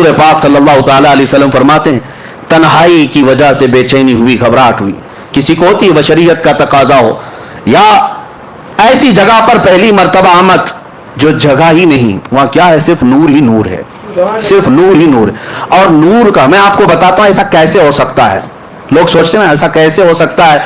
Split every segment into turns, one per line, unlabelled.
हुजूर पाक सल्लल्लाहु ताला अलैहि वसल्लम फरमाते हैं, तन्हाई की वजह से बेचैनी हुई, घबराहट हुई, किसी को होती है, बशरियत का तकाजा हो, या ऐसी जगह पर पहली मर्तबा आमद जो जगह ही नहीं, वहां क्या है, सिर्फ नूर ही नूर है, सिर्फ नूर ही नूर है। और नूर का मैं आपको बताता हूं ऐसा कैसे हो सकता है। लोग सोचते हैं ना ऐसा कैसे हो सकता है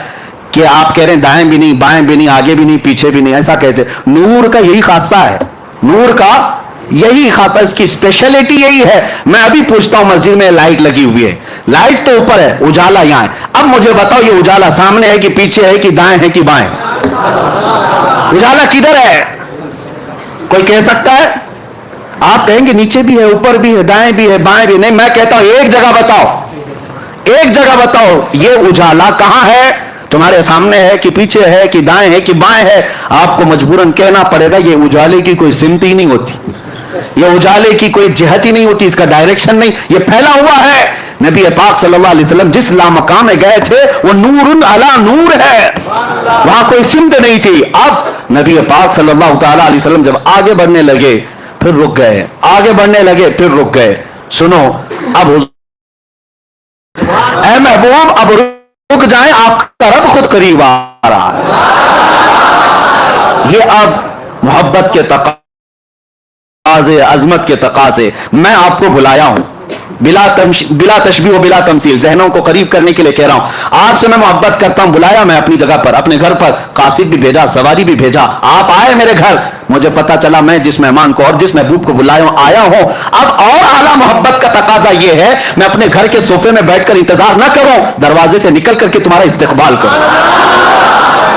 कि आप कह रहे हैं दाएं भी नहीं, बाएं भी नहीं, आगे भी नहीं, पीछे भी नहीं, ऐसा कैसे? नूर का यही खासा है, नूर का यही खासा, इसकी स्पेशलिटी यही है। मैं अभी पूछता हूं, मस्जिद में लाइट लगी हुई है, लाइट तो ऊपर है, उजाला यहां है, अब मुझे बताओ ये उजाला सामने है कि पीछे है कि दाएं है कि बाएं? उजाला किधर है? कोई कह सकता है? आप कहेंगे नीचे भी है, ऊपर भी है, दाएं भी है, बाएं भी नहीं। मैं कहता हूं एक जगह बताओ, एक जगह बताओ, ये उजाला कहां है? तुम्हारे सामने है कि पीछे है कि दाएं है कि बाएं है? आपको मजबूरन कहना पड़ेगा ये उजाले की कोई सिमत ही नहीं होती, ये उजाले की कोई जिहत ही नहीं होती, इसका डायरेक्शन नहीं, ये फैला हुआ है। नबी पाक सल्लल्लाहु अलैहि वसल्लम जिस लामकाम में गए थे वो नूरुन अला नूर है, वहां कोई सिमत नहीं थी। अब नबी पाक सल्लल्लाहु ताला अलैहि वसल्लम जब आगे बढ़ने लगे फिर रुक गए, आगे बढ़ने लगे फिर रुक गए। सुनो, अब ऐ महबूब अब रुक जाएं, आपका रब खुद करीब आ रहा है। ये अब मोहब्बत के तकाजे, अजमत के तकाजे, मैं आपको बुलाया हूं बिला तशबीह व बिला तमसील, जहनों को करीब करने के लिए कह रहा हूं। आपसे मैं मोहब्बत करता हूं, बुलाया मैं अपनी जगह पर, अपने घर पर कासिद भी भेजा, सवारी भी भेजा, आप आए मेरे घर। मुझे पता चला मैं जिस मेहमान को और जिस महबूब को बुलाया आया हूं, अब और आला मोहब्बत का तकाजा यह है मैं अपने घर के सोफे में बैठकर इंतजार ना करूं, दरवाजे से निकल करके तुम्हारा इस्तेकबाल करूं,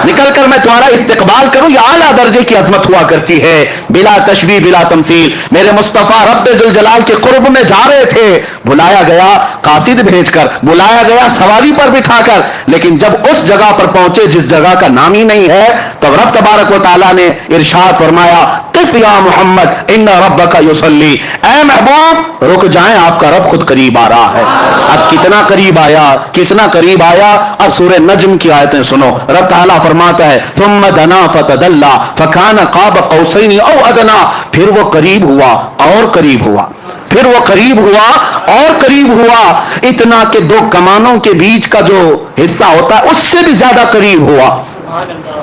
निकल कर मैं तुम्हारा इस्तेकबाल करूं। यह आला दर्जे की अजमत हुआ करती है, बिला तशबीह बिला तमसील। मेरे मुस्तफा रब्बे जुल जलाल के कुर्ब में जा रहे थे, बुलाया गया कासिद भेजकर, बुलाया गया सवारी पर बिठाकर, लेकिन जब उस जगह पर पहुंचे जिस जगह का नाम ही नहीं है, तब रब तबारक व तआला ने इरशाद फरमाया, किफ या मोहम्मद इन्ना रब्बका युसल्ली, ऐ महबूब रुक जाएं, आपका रब खुद करीब आ रहा है। अब कितना करीब आया, कितना करीब आया। अब सूरह नज्म की आयतें सुनो, रब तआला फरमाता है, थुम्मा दना फतदल्ला फकाना क़ाब क़ौसैन औ अदना, फिर वो करीब हुआ और करीब हुआ, फिर वो करीब हुआ और करीब हुआ, इतना कि दो कमानों के बीच का जो हिस्सा होता है उससे भी ज्यादा करीब हुआ।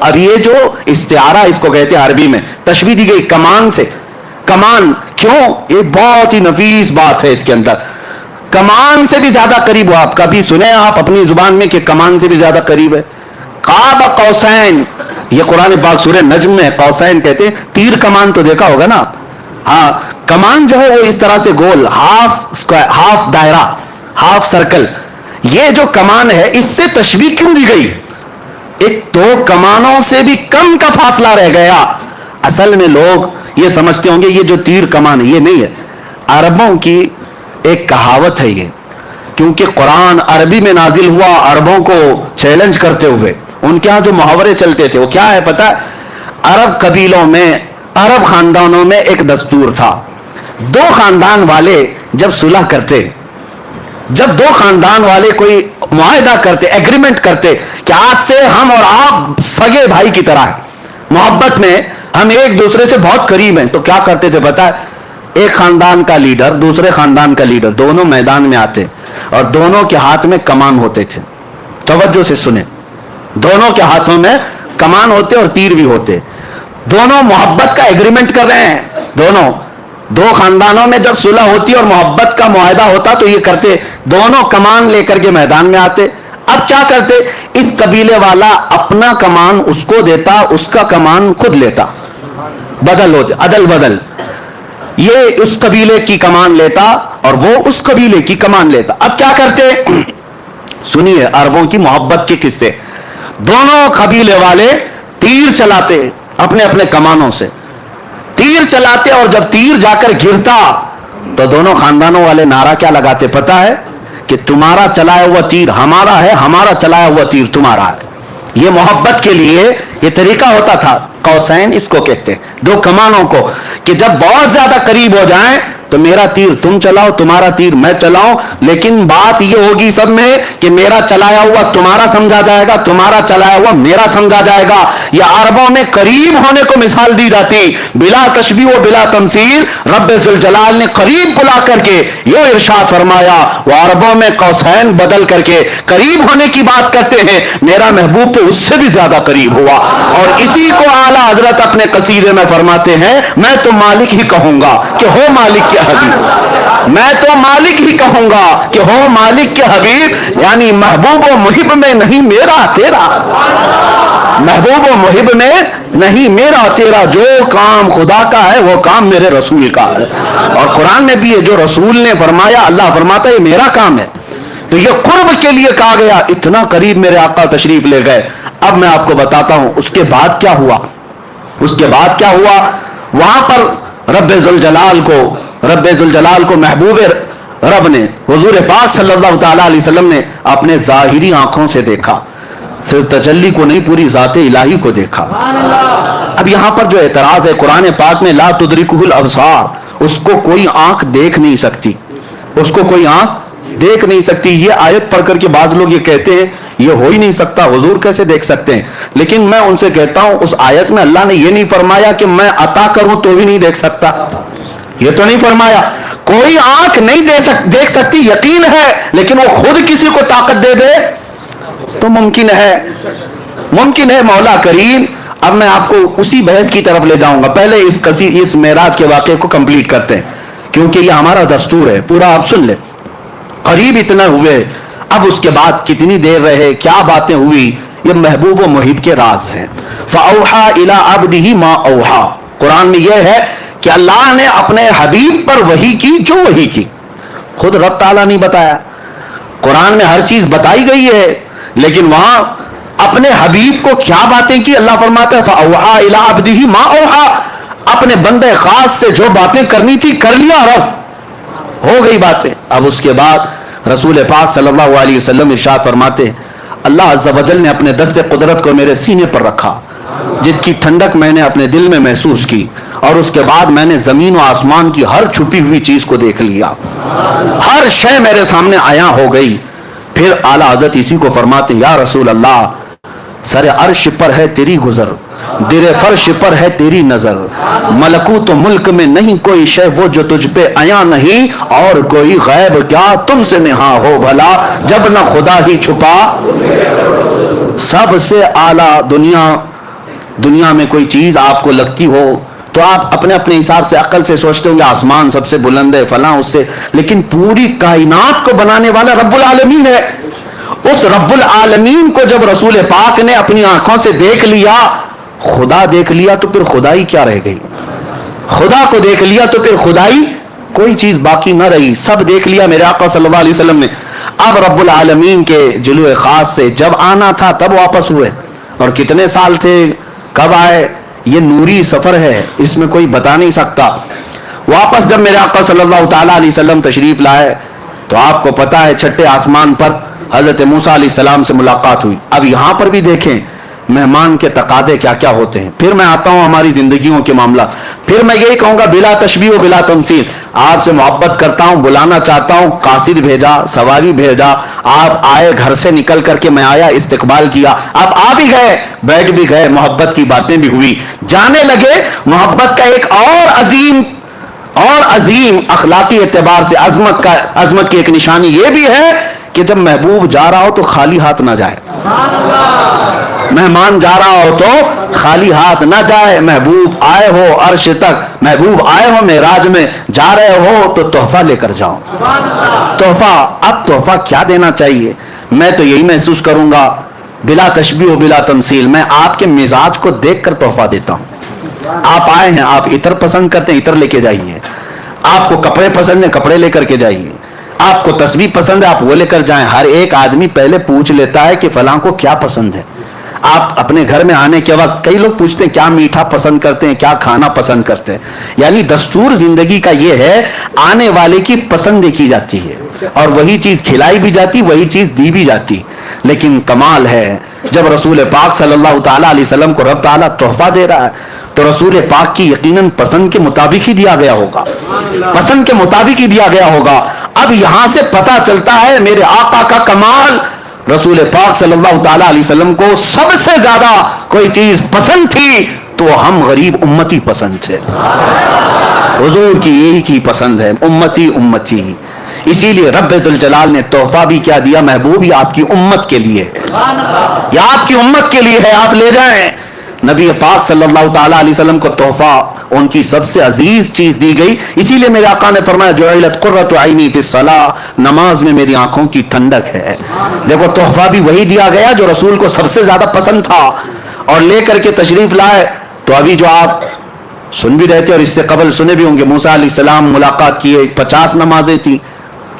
अब ये जो इस्तिआरा इसको कहते हैं अरबी में, तशबीह दी गई कमान से। कमान क्यों? ये बहुत ही नफीस बात है इसके अंदर, कमान से भी ज्यादा करीब हुआ। आप कभी सुने आप अपनी जुबान में कि कमान से भी ज्यादा करीब है? क़ाब क़ौसैन, ये कुरान पाक सूरह नज्म में क़ौसैन कहते हैं, तीर कमान तो देखा होगा ना। हाँ, कमान जो है वो इस तरह से गोल, हाफ स्क्वायर, हाफ दायरा, हाफ सर्कल। ये जो कमान है इससे तशबीह क्यों दी गई? एक दो कमानों से भी कम का फासला रह गया। असल में लोग ये समझते होंगे ये जो तीर कमान है ये नहीं है, अरबों की एक कहावत है ये, क्योंकि कुरान अरबी में नाजिल हुआ अरबों को चैलेंज करते हुए। उनके यहां जो मुहावरे चलते थे वो क्या है पता है? अरब कबीलों में, अरब खानदानों में एक दस्तूर था, दो खानदान वाले जब सुलह करते, जब दो खानदान वाले कोई मुआहदा करते, एग्रीमेंट करते कि आज से हम और आप सगे भाई की तरह हैं, मोहब्बत में हम एक दूसरे से बहुत करीब हैं, तो क्या करते थे पता है? एक खानदान का लीडर दूसरे खानदान का लीडर दोनों मैदान में आते और दोनों के हाथ में कमान होते थे। तवज्जो से सुने, दोनों के हाथों में कमान होते और तीर भी होते। दोनों मोहब्बत का एग्रीमेंट कर रहे हैं, दोनों दो खानदानों में जब सुलह होती और मोहब्बत का मुआहदा होता तो ये करते, दोनों कमान लेकर के मैदान में आते। अब क्या करते? इस कबीले वाला अपना कमान उसको देता, उसका कमान खुद लेता, बदल होते, अदल बदल। ये उस कबीले की कमान लेता और वो उस कबीले की कमान लेता। अब क्या करते? सुनिए अरबों की मोहब्बत के किस्से। दोनों कबीले वाले तीर चलाते, अपने अपने कमानों से तीर चलाते, और जब तीर जाकर गिरता तो दोनों खानदानों वाले नारा क्या लगाते पता है? कि तुम्हारा चलाया हुआ तीर हमारा है, हमारा चलाया हुआ तीर तुम्हारा है। ये मोहब्बत के लिए ये तरीका होता था, कौसैन इसको कहते हैं, दो कमानों को, कि जब बहुत ज्यादा करीब हो जाएं تو میرا تیر تم چلاؤ, تمہارا تیر میں چلاؤں, لیکن بات یہ ہوگی سب میں کہ میرا چلایا ہوا تمہارا سمجھا جائے گا, تمہارا چلایا ہوا میرا سمجھا جائے گا. یہ عربوں میں قریب ہونے کو مثال دی جاتی, بلا تشبیہ و بلا تمثیل. رب ذوالجلال نے قریب بلا کر کے یہ ارشاد فرمایا, وہ عربوں میں قوسین بدل کر کے قریب ہونے کی بات کرتے ہیں, میرا محبوب تو اس سے بھی زیادہ قریب ہوا. اور اسی کو اعلیٰ حضرت اپنے قصیدے میں فرماتے ہیں, میں تو مالک ہی کہوں گا کہ ہو مالک کے حبیب, میں تو مالک ہی کہوں گا کہ ہو مالک کے حبیب. یعنی محبوب و محب میں نہیں میرا تیرا, محبوب و محب میں نہیں میرا تیرا, جو کام خدا کا ہے وہ کام میرے رسول کا ہے. اور قرآن میں بھی ہے, جو رسول نے فرمایا اللہ فرماتا ہے یہ میرا کام ہے. تو یہ قرب کے لیے کہا گیا, اتنا قریب میرے آقا تشریف لے گئے. اب میں آپ کو بتاتا ہوں اس کے بعد کیا ہوا. اس کے بعد کیا ہوا, وہاں پر رب ذوالجلال کو محبوب رب نے, حضور پاک صلی اللہ تعالی علیہ وسلم نے اپنے ظاہری آنکھوں سے دیکھا, صرف تجلی کو نہیں پوری ذات الہی کو دیکھا. اب یہاں پر جو اعتراض ہے قرآن پاک میں, لا تدرکہ الابصار, اس کو کوئی آنکھ دیکھ نہیں سکتی, اس کو کوئی آنکھ دیکھ نہیں سکتی. یہ آیت پڑھ کر کے بعض لوگ یہ کہتے ہیں یہ ہو ہی نہیں سکتا, حضور کیسے دیکھ سکتے ہیں. لیکن میں ان سے کہتا ہوں اس آیت میں اللہ نے یہ نہیں فرمایا کہ میں عطا کروں تو بھی نہیں دیکھ سکتا, یہ تو نہیں فرمایا. کوئی آنکھ نہیں دیکھ سکتی یقین ہے, لیکن وہ خود کسی کو طاقت دے دے تو ممکن ہے, ممکن ہے. مولا کریم, اب میں آپ کو اسی بحث کی طرف لے جاؤں گا. پہلے اس معراج کے واقعے کو کمپلیٹ کرتے ہیں, کیونکہ یہ ہمارا دستور ہے, پورا آپ سن لیں. قریب اتنا ہوئے, اب اس کے بعد کتنی دیر رہے, کیا باتیں ہوئی, یہ محبوب و محب کے راز ہیں. فَأَوْحَا إِلَىٰ عَبْدِهِ مَا أَوْحَا, قرآن میں یہ ہے کہ اللہ نے اپنے حبیب پر وحی کی جو وحی کی. خود رب تعالیٰ نہیں بتایا, قرآن میں ہر چیز بتائی گئی ہے, لیکن وہاں اپنے حبیب کو کیا باتیں کی اللہ فرماتا ہے فَأَوْحَا إِلَىٰ عَبْدِهِ مَا أَوْحَا, اپنے بندے خاص سے جو باتیں کرنی تھی کر لیا, رب ہو گئی باتیں. اب اس کے بعد رسول پاک صلی اللہ علیہ وسلم ارشاد فرماتے, اللہ عز و جل نے اپنے دست قدرت کو میرے سینے پر رکھا, جس کی ٹھنڈک میں نے اپنے دل میں محسوس کی, اور اس کے بعد میں نے زمین و آسمان کی ہر چھپی ہوئی چیز کو دیکھ لیا, ہر شے میرے سامنے عیاں ہو گئی. پھر اعلیٰ حضرت اسی کو فرماتے, یا رسول اللہ, سر عرش پر ہے تیری گزر, در فرش پر ہے تیری نظر, ملکوت و ملک میں نہیں کوئی شے وہ جو تجھ پہ عیاں نہیں, اور کوئی غیب کیا تم سے نہاں ہو بھلا, جب نہ خدا ہی چھپا. سب سے اعلیٰ دنیا میں کوئی چیز آپ کو لگتی ہو تو آپ اپنے اپنے حساب سے عقل سے سوچتے ہوں گے آسمان سب سے بلند ہے فلاں اس سے, لیکن پوری کائنات کو بنانے والا رب العالمین ہے. اس رب العالمین کو جب رسول پاک نے اپنی آنکھوں سے دیکھ لیا, خدا دیکھ لیا, تو پھر خدائی کیا رہ گئی. خدا کو دیکھ لیا تو پھر خدائی کوئی چیز باقی نہ رہی, سب دیکھ لیا میرے آقا صلی اللہ علیہ وسلم نے. اب رب العالمین کے جلوے خاص سے جب آنا تھا تب واپس ہوئے, اور کتنے سال تھے, کب آئے, یہ نوری سفر ہے, اس میں کوئی بتا نہیں سکتا. واپس جب میرے آقا صلی اللہ تعالیٰ علیہ وسلم تشریف لائے تو آپ کو پتا ہے چھٹے آسمان پر حضرت موسیٰ علیہ السلام سے ملاقات ہوئی. اب یہاں پر بھی دیکھیں مہمان کے تقاضے کیا کیا ہوتے ہیں. پھر میں آتا ہوں ہماری زندگیوں کے معاملہ, پھر میں یہی کہوں گا بلا تشبیہ و بلا تمثیل, آپ سے محبت کرتا ہوں, بلانا چاہتا ہوں, قاصد بھیجا, سواری بھیجا, آپ آئے, گھر سے نکل کر کے میں آیا, استقبال کیا, آپ آ بھی گئے, بیٹھ بھی گئے, محبت کی باتیں بھی ہوئی, جانے لگے. محبت کا ایک اور عظیم اخلاقی اعتبار سے عظمت کی ایک نشانی یہ بھی ہے کہ جب محبوب جا رہا ہو تو خالی ہاتھ نہ جائے, مہمان جا رہا ہو تو خالی ہاتھ نہ جائے. محبوب آئے ہو عرش تک, محبوب آئے ہو معراج میں, جا رہے ہو تو تحفہ لے کر جاؤ. تحفہ, اب تحفہ کیا دینا چاہیے, میں تو یہی محسوس کروں گا بلا تشبیہ و بلا تمثیل, میں آپ کے مزاج کو دیکھ کر تحفہ دیتا ہوں. آپ آئے ہیں, آپ عطر پسند کرتے ہیں, عطر لے کے جائیے. آپ کو کپڑے پسند ہیں, کپڑے لے کر کے جائیے. آپ کو تسبیح پسند ہے, آپ وہ لے کر جائیں. ہر ایک آدمی پہلے پوچھ لیتا ہے کہ فلاں کو کیا پسند ہے. آپ اپنے گھر میں آنے کے وقت کئی لوگ پوچھتے ہیں کیا میٹھا پسند کرتے ہیں, کیا کھانا پسند کرتے ہیں. یعنی دستور زندگی کا یہ ہے, آنے والے کی پسند دیکھی جاتی ہے, اور وہی چیز کھلائی بھی جاتی, وہی چیز دی بھی جاتی. لیکن کمال ہے جب رسول پاک صلی اللہ تعالیٰ علیہ وسلم کو رب تعالیٰ تحفہ دے رہا ہے, تو رسول پاک کی یقیناً پسند کے مطابق ہی دیا گیا ہوگا، پسند کے مطابق ہی دیا گیا ہوگا۔ اب یہاں سے پتہ چلتا ہے میرے آقا کا کمال، رسول پاک صلی اللہ تعالی علیہ وسلم کو سب سے زیادہ کوئی چیز پسند تھی تو ہم غریب امتی پسند تھے۔ حضور کی یہی کی پسند ہے، امتی امتی۔ اسی لیے رب ذوالجلال نے تحفہ بھی کیا دیا، محبوب یہ آپ کی امت کے لیے ہے، یہ آپ کی امت کے لیے ہے، آپ لے جائیں۔ نبی پاک صلی اللہ تعالی علیہ وسلم کو تحفہ ان کی سب سے عزیز چیز دی گئی، اسی لیے میرے آقا نے فرمایا جعلت قرۃ عینی فی الصلاۃ، نماز میں میری آنکھوں کی ٹھنڈک ہے۔ دیکھو تحفہ بھی وہی دیا گیا جو رسول کو سب سے زیادہ پسند تھا، اور لے کر کے تشریف لائے۔ تو ابھی جو آپ سن بھی رہے تھے اور اس سے قبل سنے بھی ہوں گے، موسیٰ علیہ السلام ملاقات کیے، 50 نمازیں تھیں،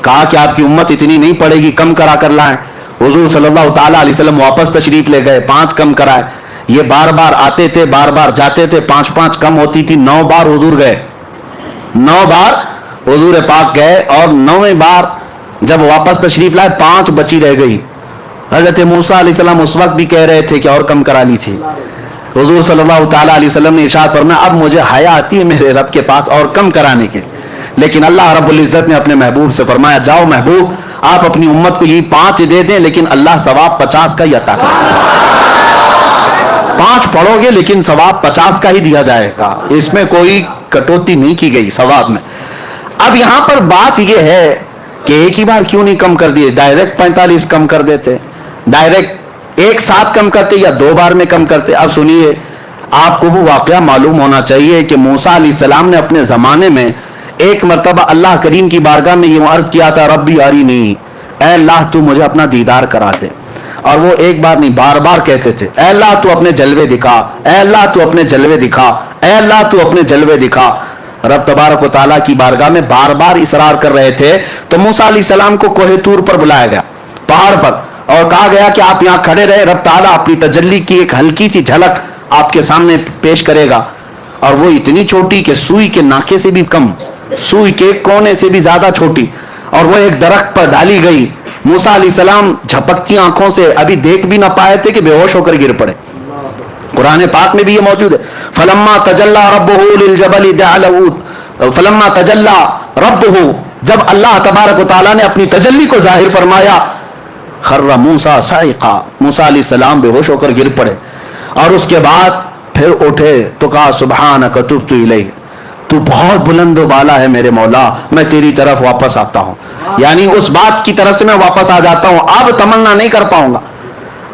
کہا کہ آپ کی امت اتنی نہیں پڑے گی، کم کرا کر لائیں۔ حضور صلی اللہ تعالی علیہ وسلم واپس تشریف لے گئے، 5 کم کرائے۔ یہ بار بار آتے تھے، بار بار جاتے تھے، 5 کم ہوتی تھی، 9 بار حضور گئے، 9 بار حضور پاک گئے، اور 9ویں بار جب واپس تشریف لائے 5 بچی رہ گئی۔ حضرت موسیٰ علیہ السلام اس وقت بھی کہہ رہے تھے کہ اور کم کرا لی تھی۔ حضور صلی اللہ تعالی علیہ وسلم نے ارشاد فرمایا اب مجھے حیا آتی ہے میرے رب کے پاس اور کم کرانے کے، لیکن اللہ رب العزت نے اپنے محبوب سے فرمایا جاؤ محبوب آپ اپنی امت کو یہ 5 دے دیں، لیکن اللہ ثواب 50 کا ہی عطا کرے گا۔ 5 پڑھو گے لیکن ثواب 50 کا ہی دیا جائے گا، اس میں کوئی کٹوتی نہیں کی گئی ثواب میں۔ اب یہاں پر بات یہ ہے کہ ایک ہی بار کیوں نہیں کم کر دیے، ڈائریکٹ 45 کم کر دیتے، ڈائریکٹ ایک ساتھ کم کرتے یا 2 بار میں کم کرتے۔ اب سنیے، آپ کو وہ واقعہ معلوم ہونا چاہیے کہ موسیٰ علیہ السلام نے اپنے زمانے میں ایک مرتبہ اللہ کریم کی بارگاہ میں یہ عرض کیا تھا ربی ارینی، اے اللہ تو مجھے اپنا دیدار کرا دے، اور وہ ایک بار نہیں بار بار کہتے تھے اے اللہ تو اپنے جلوے دکھا، اے اللہ تو اپنے جلوے دکھا، اے اللہ تو اپنے جلوے دکھا۔ رب تبارک و تعالیٰ کی بارگاہ میں بار بار اصرار کر رہے تھے، تو موسیٰ علیہ السلام کو کوہ طور پر بلایا گیا، پہاڑ پر، اور کہا گیا کہ آپ یہاں کھڑے رہے، رب تعالیٰ اپنی تجلی کی ایک ہلکی سی جھلک آپ کے سامنے پیش کرے گا، اور وہ اتنی چھوٹی کہ سوئی کے ناکے سے بھی کم، سوئی کے کونے سے بھی زیادہ چھوٹی، اور وہ ایک درخت پر ڈالی گئی۔ موسیٰ علیہ السلام جھپکتی آنکھوں سے ابھی دیکھ بھی نہ پائے تھے کہ بے ہوش ہو کر گر پڑے۔ قرآن پاک میں بھی یہ موجود ہے، فلما تجلی ربہ للجبل جعلہ، فلما تجلی ربہ، جب اللہ تبارک و تعالیٰ نے اپنی تجلی کو ظاہر فرمایا، خر موسیٰ صاعقا، موسیٰ علیہ السلام بے ہوش ہو کر گر پڑے، اور اس کے بعد پھر اٹھے تو کہا سبحانک تبت الیک، تو بہت بلند و بالا ہے میرے مولا، میں تیری طرف واپس آتا ہوں، یعنی اس بات کی طرف سے میں واپس آ جاتا ہوں، اب تمنا نہیں کر پاؤں گا۔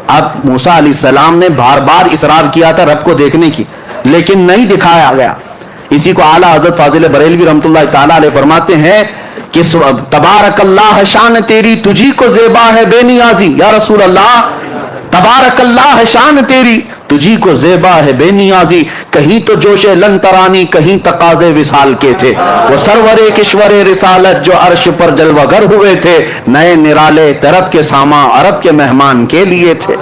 اب موسیٰ علیہ السلام نے بار بار اصرار کیا تھا رب کو دیکھنے کی، لیکن نہیں دکھایا گیا۔ اسی کو اعلیٰ حضرت فاضل بریلوی رحمۃ اللہ تعالیٰ علیہ فرماتے ہیں کہ تبارک اللہ شان تیری تجھی کو زیبا ہے بے نیازی، یا رسول اللہ تبارک اللہ شان تیری تجھی کو زیبا ہے بے نیازی، کہیں تو جوش لن ترانی کہیں تقاضے وصال کے تھے، وہ سرور کشور رسالت جو عرش پر جلوہ گر ہوئے تھے، نئے نرالے طرب کے ساما عرب کے مہمان کے لیے تھے۔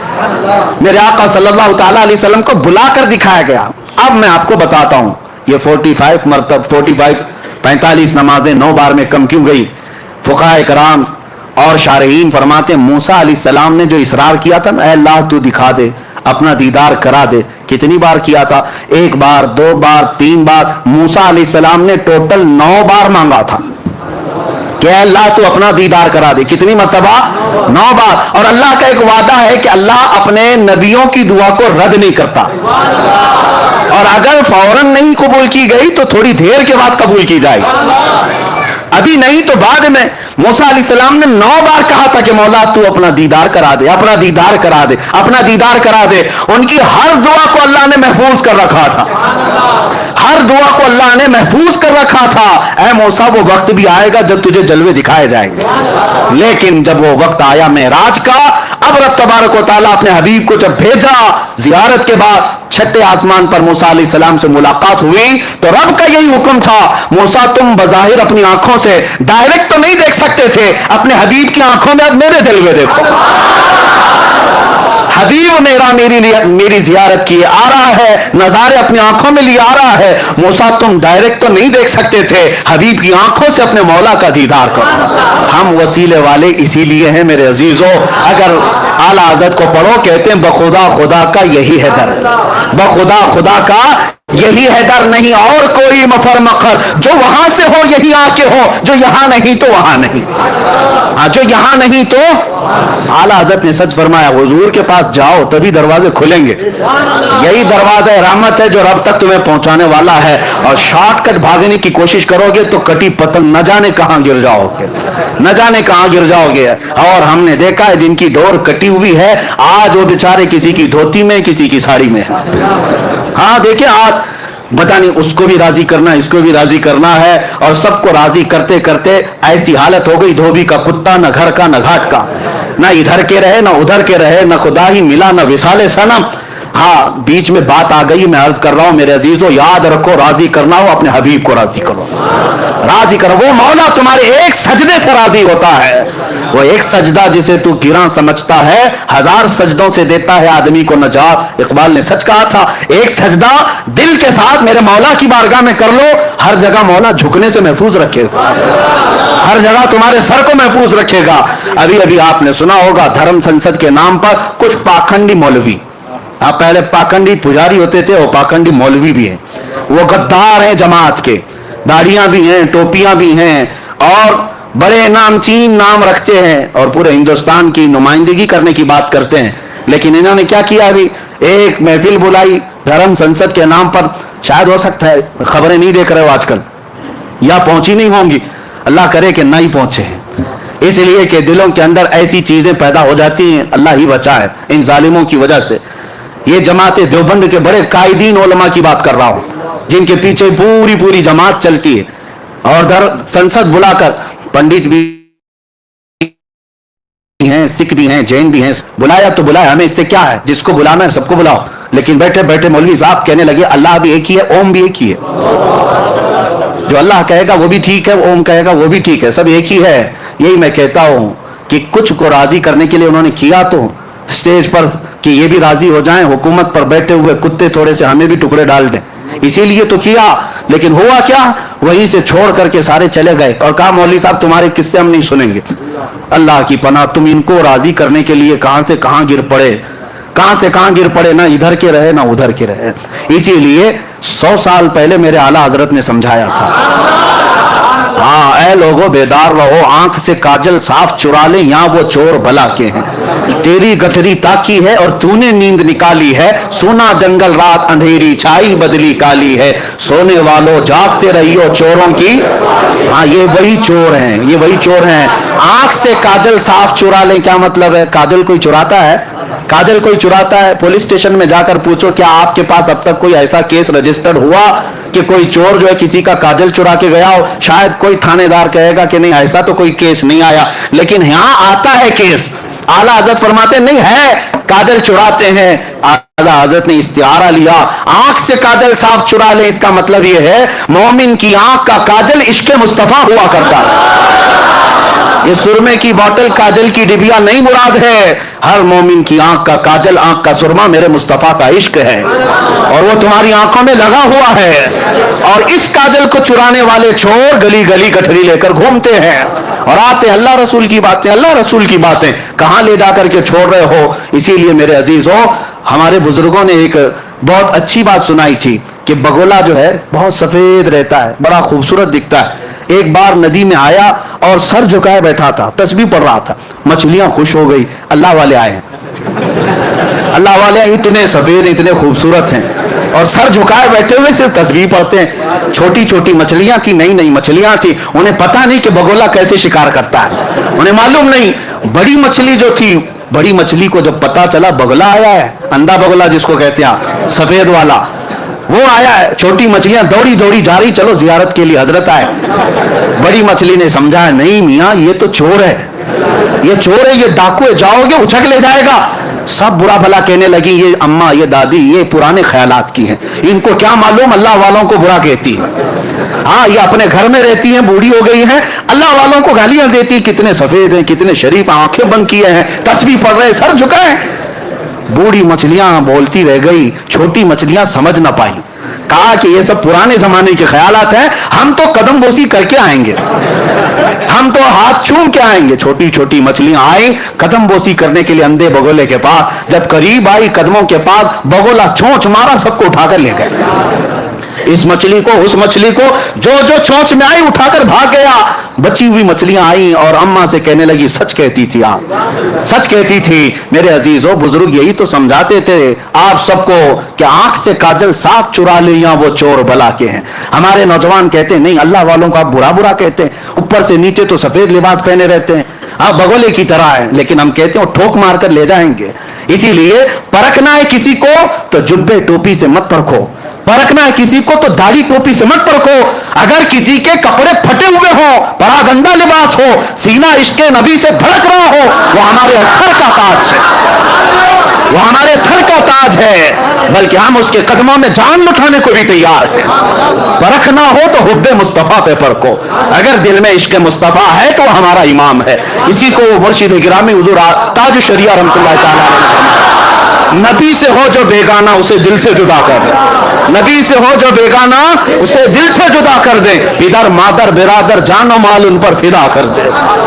میرے آقا صلی اللہ تعالیٰ علیہ وسلم کو بلا کر دکھایا گیا۔ اب میں آپ کو بتاتا ہوں یہ 45 نمازیں 9 بار میں کم کیوں گئی۔ فقہاء کرام اور شارحین فرماتے ہیں موسیٰ علیہ السلام نے جو اصرار کیا تھا نا اے اللہ تو دکھا دے، اپنا دیدار کرا دے، کتنی بار کیا تھا؟ 1 بار 2 بار 3 بار، موسیٰ علیہ السلام نے ٹوٹل 9 بار مانگا تھا کہ اے اللہ تو اپنا دیدار کرا دے، کتنی مرتبہ؟ 9 بار۔ اور اللہ کا ایک وعدہ ہے کہ اللہ اپنے نبیوں کی دعا کو رد نہیں کرتا، اور اگر فوراً نہیں قبول کی گئی تو تھوڑی دیر کے بعد قبول کی جائے گی، ابھی نہیں تو بعد میں۔ موسیٰ علیہ السلام نے 9 بار کہا تھا کہ مولا تو اپنا دیدار کرا دے، اپنا دیدار کرا دے، اپنا دیدار کرا دے۔ ان کی ہر دعا کو اللہ نے محفوظ کر رکھا تھا، ہر دعا کو اللہ نے محفوظ کر رکھا تھا۔ اے موسیٰ وہ وقت بھی آئے گا جب تجھے جلوے دکھائے جائیں گے، لیکن جب وہ وقت آیا معراج کا، اب رب تبارک و تعالیٰ اپنے حبیب کو جب بھیجا زیارت کے بعد، 6 آسمان پر موسیٰ علیہ السلام سے ملاقات ہوئی تو رب کا یہی حکم تھا موسیٰ تم بظاہر اپنی آنکھوں سے ڈائریکٹ تو نہیں دیکھ سکتے تھے، اپنے حبیب کی آنکھوں میں اب میرے جلوے دیکھو۔ حبیب میری زیارت کیے آ رہا ہے، نظارے اپنی آنکھوں میں لیے آ رہا ہے، موسیٰ تم ڈائریکٹ تو نہیں دیکھ سکتے تھے، حبیب کی آنکھوں سے اپنے مولا کا دیدار کرو۔ ہم وسیلے والے اسی لیے ہیں میرے عزیزوں، اگر اعلیٰ حضرت کو پڑھو کہتے ہیں بخدا خدا کا یہی ہے در، بخدا خدا کا यही है डर, नहीं और कोई मफर मकर, जो वहां से हो यही आके हो, जो यहां नहीं तो वहां नहीं। हाँ, जो यहां नहीं तो आला हजरत ने सच फरमाया, हुजूर के पास जाओ तभी दरवाजे खुलेंगे। यही दरवाजा रहमत है जो रब तक तुम्हें पहुंचाने वाला है। और शॉर्टकट भागने की कोशिश करोगे तो कटी पतंग न जाने कहां गिर जाओगे, न जाने कहां गिर जाओगे। और हमने देखा है जिनकी डोर कटी हुई है, आज वो बेचारे किसी की धोती में किसी की साड़ी में है। हाँ देखिए, आज पता नहीं उसको भी राजी करना, इसको भी राजी करना है, और सबको राजी करते करते ऐसी हालत हो गई, धोबी का कुत्ता, न घर का न घाट का, न इधर के रहे न उधर के रहे, न खुदा ही मिला न विसाले सनम। हाँ, बीच में बात आ गई, मैं अर्ज कर रहा हूं मेरे अजीजों, याद रखो, राजी करना हो अपने हबीब को राजी करो, राजी करो। वो मौला तुम्हारे एक सजदे से राजी होता है। वो एक सजदा जिसे तू गिरा समझता है, 1000 सजदों से देता है आदमी को नजात। इकबाल ने सच कहा था, एक सजदा दिल के साथ मेरे मौला की बारगाह में कर लो, हर जगह मौला झुकने से महफूज रखेगा, हर जगह तुम्हारे सर को महफूज रखेगा। अभी अभी आपने सुना होगा, धर्म संसद के नाम पर कुछ पाखंडी मौलवी, आप पहले पाखंडी पुजारी होते थे, वो पाखंडी मौलवी भी हैं, वो गद्दार हैं जमात के, दाढ़ियां भी हैं, टोपियां भी हैं, और बड़े नामचीन नाम रखते हैं, और पूरे हिंदुस्तान की नुमाइंदगी करने की बात करते हैं। लेकिन इन्होंने क्या किया, अभी एक महफिल बुलाई धर्म संसद के नाम पर, शायद हो सकता है खबरें नहीं देख रहे हो आजकल, या पहुंची नहीं होंगी, अल्लाह करे कि नहीं पहुंचे, इसलिए कि दिलों के अंदर ऐसी चीजें पैदा हो जाती हैं, अल्लाह ही बचाए इन जालिमों की वजह से। ये जमात देवबंद के बड़े कायदीन उलमा की बात कर रहा हूं, जिनके पीछे पूरी पूरी जमात चलती है, और धर्म संसद बुलाकर पंडित भी हैं, सिख भी हैं, जैन भी हैं, बुलाया तो बुलाया, हमें इससे क्या है, जिसको बुलाना है सबको बुलाओ। लेकिन बैठे बैठे मौलवी साहब कहने लगे अल्लाह भी एक ही है, ओम भी एक ही है, जो अल्लाह कहेगा वो भी ठीक है, ओम कहेगा वो भी ठीक है, सब एक ही है। यही मैं कहता हूं कि कुछ को राजी करने के लिए उन्होंने किया तो स्टेज पर कि ये भी राजी हो जाएं, हुकूमत पर बैठे हुए कुत्ते थोड़े से हमें भी टुकड़े डाल दें, इसीलिए तो किया। लेकिन हुआ क्या, वहीं से छोड़ करके सारे चले गए और कहा मौलवी साहब तुम्हारे किस्से हम नहीं सुनेंगे। अल्लाह की पनाह, तुम इनको राजी करने के लिए कहां से कहां गिर पड़े, कहां से कहां गिर पड़े, ना इधर के रहे ना उधर के रहे। इसीलिए 100 साल पहले मेरे आला हजरत ने समझाया था, हाँ ऐ लोगों बेदार रहो, आंख से काजल साफ चुरा ले, यहाँ वो चोर भला के हैं। तेरी गठरी ताकी है और तूने नींद निकाली है, सोना जंगल रात अंधेरी छाई बदली काली है, सोने वालों जागते रहियो चोरों की। हाँ ये वही चोर हैं, ये वही चोर हैं। आंख से काजल साफ चुरा ले, क्या मतलब है, काजल कोई चुराता है, काजल कोई चुराता है? पुलिस स्टेशन में जाकर पूछो क्या आपके पास अब तक कोई ऐसा केस रजिस्टर्ड हुआ कि कोई चोर जो है किसी का काजल चुरा के गया हो? शायद कोई थानेदार कहेगा कि नहीं ऐसा तो कोई केस नहीं आया। लेकिन यहां आता है केस, आला हजरत फरमाते नहीं है काजल चुराते हैं। आला हजरत ने इस्तिआरा लिया, आंख से काजल साफ चुरा ले, इसका मतलब यह है मोमिन की आंख का काजल इश्क मुस्तफा हुआ करता है। ये सुरमे की बोतल काजल की डिबिया नहीं मुराद है, हर मोमिन की आंख का काजल, आंख का सुरमा मेरे मुस्तफा का इश्क है और वो तुम्हारी आंखों में लगा हुआ है। और इस काजल को चुराने वाले चोर गली गली गठरी लेकर घूमते हैं और आते अल्लाह रसूल की बातें, अल्लाह रसूल की बातें कहां ले जाकर के छोड़ रहे हो। इसीलिए मेरे अजीजों, हमारे बुजुर्गों ने एक बहुत अच्छी बात सुनाई थी कि बगोला जो है बहुत सफेद रहता है, बड़ा खूबसूरत दिखता है। एक बार नदी में आया और सर झुकाए बैठा था, तस्बीह पढ़ रहा था, मछलियां खुश हो गई, अल्लाह वाले आए, अल्लाह वाले इतने सफेद इतने खूबसूरत हैं और सर झुकाए बैठे हुए सिर्फ तस्बीह पढ़ते हैं। छोटी छोटी मछलियां थी, नई नई मछलियां थी, उन्हें पता नहीं कि बगोला कैसे शिकार करता है, उन्हें मालूम नहीं। बड़ी मछली जो थी, बड़ी मछली को जब पता चला बगुला आया है, अंधा बगुला जिसको कहते हैं, सफेद वाला, वो आया है, छोटी मछलियां दौड़ी दौड़ी जा रही, चलो जियारत के लिए हजरत आए। बड़ी मछली ने समझा नहीं मियां ये तो चोर है, ये चोर है, ये डाकू है, जाओगे उछक ले जाएगा। सब बुरा भला कहने लगी, ये अम्मा ये दादी ये पुराने ख्यालात की हैं, इनको क्या मालूम अल्लाह वालों को बुरा कहती है। हाँ ये अपने घर में रहती हैं, बूढ़ी हो गई हैं, अल्लाह वालों को गालियां देती, कितने सफेद हैं, कितने शरीफ, आंखें बंद किए हैं, तस्बीह पढ़ रहे, सर झुकाए। बूढ़ी मछलियां बोलती रह गई, छोटी मछलियां समझ ना पाई, कहा कि ये सब पुराने जमाने के ख्यालात हैं, हम तो कदम बोसी करके आएंगे, हम तो हाथ चूम के आएंगे। छोटी छोटी मछलियां आई कदम बोसी करने के लिए अंधे बगोले के पास, जब करीब आई कदमों के पास, बगोला चोंच मारा, सबको उठाकर ले गए। इस मछली को, उस मछली को, जो जो चोंच में आई उठाकर भाग गया। बची हुई मछलियां आई और अम्मा से कहने लगी, सच कहती थी आप, सच कहती थी। मेरे अजीजों, बुजुर्ग यही तो समझाते थे आप सबको कि आंख से काजल साफ चुरा ले या वो चोर भला के हैं। हमारे नौजवान कहते हैं नहीं, अल्लाह वालों को आप बुरा बुरा कहते हैं, ऊपर से नीचे तो सफेद लिबास पहने रहते हैं, आप भगोले की तरह है। लेकिन हम कहते हैं वो ठोक मार कर ले जाएंगे। इसीलिए परखना है किसी को तो जुब्बे टोपी से मत परखो, परखना है किसी को तो दाढ़ी टोपी से मत परखो। अगर किसी के कपड़े फटे हुए हो, बड़ा गंदा लिबास हो, सीना इश्क़े नबी से धड़क रहा हो, वो हमारे सर का ताज है, वो हमारे सर का ताज है, बल्कि हम उसके कदमों में जान लुटाने को भी तैयार हैं। परखना हो तो हुब्बे मुस्तफा पे परखो। अगर दिल में इश्क़ मुस्तफा है तो वो हमारा इमाम है। इसी को मुर्शिद गिरामी हुजूर ताज शरिया रहमतुल्लाह तआला अलैह, नबी से हो जो बेगाना उसे दिल से जुदा कर दे, नबी से हो जो बेगाना उसे दिल से जुदा कर दे, इधर मादर बिरादर जानो माल उन पर फिदा कर दे।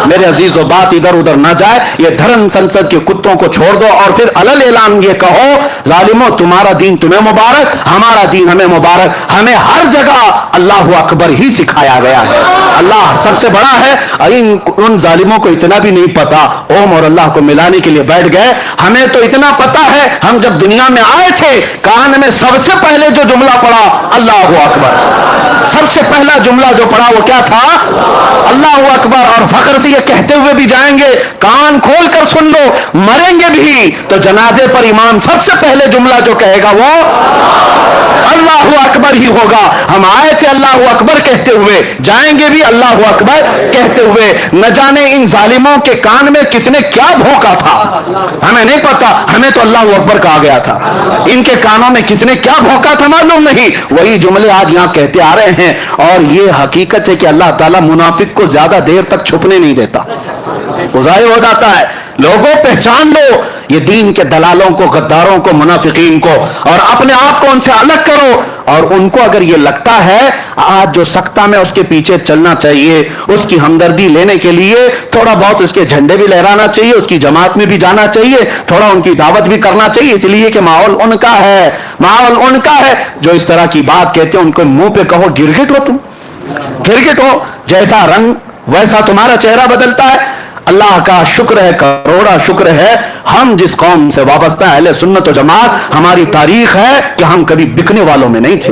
मेरे अजीजों, बात इधर उधर ना जाए, ये धर्म संसद के कुत्तों को छोड़ दो और फिर अलल ऐलान ये कहो, जालिमों तुम्हारा दीन तुम्हें मुबारक, हमारा दीन हमें मुबारक। हमें हर जगह अल्लाहु अकबर ही सिखाया गया है, अल्लाह सबसे बड़ा है। उन जालिमों को इतना भी नहीं पता, ओम और अल्लाह को मिलाने के लिए बैठ गए। हमें तो इतना पता है, हम जब दुनिया में आए थे कान में सबसे पहले जो जुमला पड़ा अल्लाहु अकबर, सबसे पहला जुमला जो पड़ा वो क्या था? अल्लाहु अकबर। और फख्र से ये कहते हुए भी जाएंगे, कान खोल कर सुन लो, मरेंगे भी तो जनाजे पर इमाम सबसे पहले जुमला जो कहेगा वो अल्लाहु अकबर ही होगा। हम आए थे अल्लाहु अकबर कहते हुए, जाएंगे भी अल्लाहु अकबर कहते हुए। न जाने इन जालिमों के कान में किसने क्या भोंका था, हमें नहीं पता, हमें तो अल्लाहु अकबर कहा गया था। इनके कानों में किसने क्या भोंका था मालूम नहीं। वही जुमले आज यहां कहते आ रहे हैं। और ये हकीकत है कि अल्लाह ताला मुनाफिक को ज्यादा देर तक छुपने नहीं देता, वो जाहिर हो जाता है। लोगों पहचान लो ये दीन के दलालों को, गद्दारों को, मुनाफिकीन को, और अपने आप को उनसे अलग करो। और उनको अगर ये लगता है आज जो सख्ता में उसके पीछे चलना चाहिए, उसकी हमदर्दी लेने के लिए थोड़ा बहुत उसके झंडे भी लहराना चाहिए, उसकी जमात में भी जाना चाहिए, थोड़ा उनकी दावत भी करना चाहिए, इसलिए कि माहौल उनका है, माहौल उनका है। जो इस तरह की बात कहते हैं उनको मुंह पे कहो गिरगिट हो तुम, गिरगिट हो, जैसा रंग वैसा तुम्हारा चेहरा बदलता है। अल्लाह का शुक्र है, करोड़ा शुक्र है, हम जिस कौम से वाबस्ता है अहले सुन्नत व जमात, हमारी तारीख है कि हम कभी बिकने वालों में नहीं थे।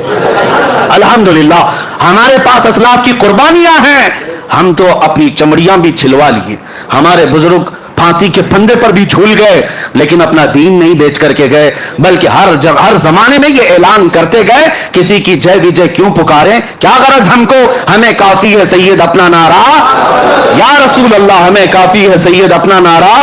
अल्हम्दुलिल्लाह हमारे पास असलाफ की कुर्बानियां हैं, हम तो अपनी चमड़ियां भी छिलवा लिए। हमारे बुजुर्ग फांसी के फंदे पर भी झूल गए, लेकिन अपना दीन नहीं बेच करके गए, बल्कि हर जमाने में ये ऐलान करते गए, किसी की जय विजय क्यों पुकारें, क्या गरज हमको, हमें काफी है सैयद अपना नारा, या रसूल अल्लाह हमें काफी है सैयद अपना नारा।